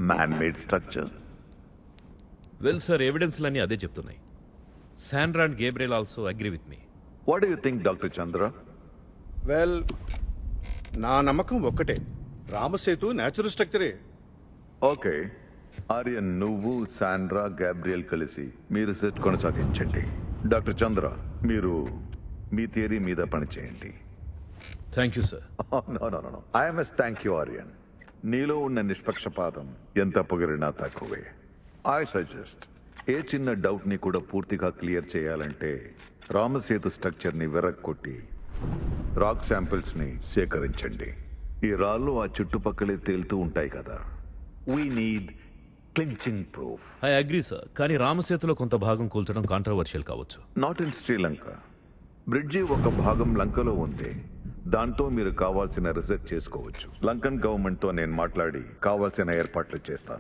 man-made structure. Well sir, ఎవిడెన్స్లన్నీ అదే చెప్తున్నాయి. Sandra and Gabriel also agree with me. What do you think, Dr. Chandra? Well, నా నమ్మకం ఒక్కటే, Ram Setu natural స్ట్రక్చరే. Okay, Aryan, నువ్వు, Sandra, Gabriel కలిసి మీ research కొనసాగించండి. డాక్టర్ చంద్ర, మీరు మీ థియరీ మీద పనిచేయండి. Thank you sir. No, IMS thank you Aryan. నీలో ఉన్న నిష్పక్షపాతం ఎంత పొగిరినా తక్కువే. ఐ సజెస్ట్, ఏ చిన్న డౌట్ ని కూడా పూర్తిగా క్లియర్ చేయాలంటే రామసేతు స్ట్రక్చర్ ని వెరక్కొట్టి రాక్ శాంపిల్స్ ని సేకరించండి. ఈ రాళ్ళు ఆ చుట్టుపక్కలే తేలుతూ ఉంటాయి కదా. We need clinching proof. I agree sir, కానీ రామసేతులో కొంత భాగం కూల్చడం కాంట్రవర్షియల్ కావచ్చు. Not in Sri Lanka. బ్రిడ్జి ఒక భాగం లంకలో ఉంది. దాంతో మీరు కావాల్సిన రీసెర్చ్ చేసుకోవచ్చు. లంకన్ గవర్నమెంట్ తో నేను మాట్లాడి కావాల్సిన ఏర్పాట్లు చేస్తాను.